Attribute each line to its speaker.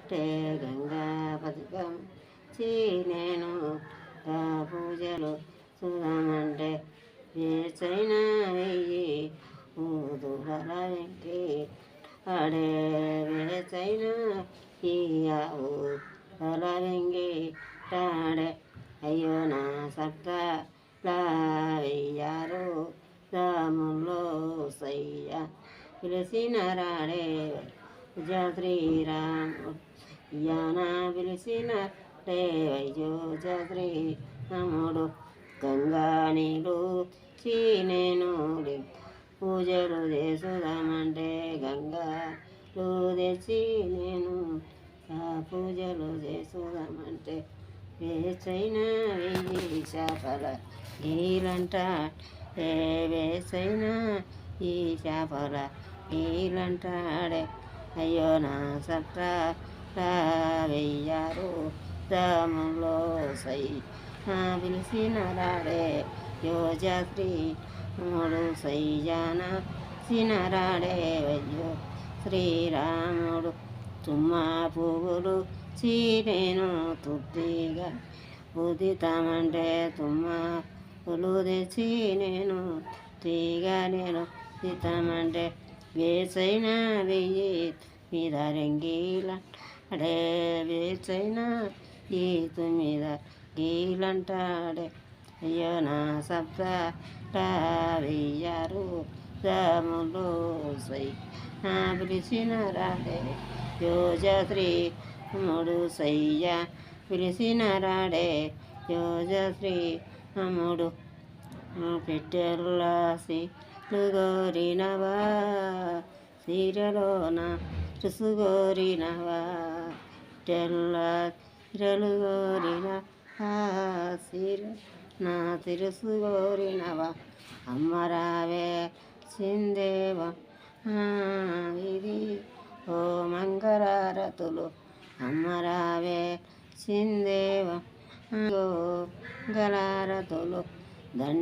Speaker 1: టే గంగా పథకం నేను పూజలు చూడమంటే వేచైన వెయ్యి ఊదుల వెంటి అడే వేచైన ఇయ్యావు తల వెంగి తాడే అయ్యో నా సప్త వెయ్యారు రాముల్లో సయ్య పిలిచిన రాడే జయ శ్రీరాముడు యాన పిలిచిన దేవయ్యో జయ శ్రీరాముడు గంగా నీళ్ళు నేను పూజలు చేసుదామంటే గంగాలు తెచ్చి నేను పూజలు చేసుదామంటే వేసైన వెయ్యి చేపల గీలంట ఏ వేసైన ఈ చేపల గీలంటాడే అయ్యో నా సట్ట వెయ్యారు దాములో సై పిలిచిన రాడే యోజశ్రీ మూడు సయ్యాన సినరాడే వయ్యో శ్రీరాముడు తుమ్మ పువ్వులు చీరేను తుద్దిగా ఉదితామంటే తుమ్మ పులు తెచ్చి నేను తీగా నేను ఉదితామంటే వేసైన వెయ్యి మీద రెంగీల అడే వేసైన ఈతు మీద గీలంటాడే అయ్యో నా సప్త వెయ్యారు రాములు సై పిలిచిన రాడే యోజశ్రీ మూడు సయ్య పిలిచిన రాడే యోజశ్రీ అమ్ముడు పెట్టెల్లాసి గోరినవా సీరలోన చుసుగోరినవా తెల్లలు గోరిన సీర నా తిరుసు గోరినవా అమ్మరావే సిందేవ ఇది ఓ మంగళారతులు అమ్మరావే సిందేవ గలారతులు దండ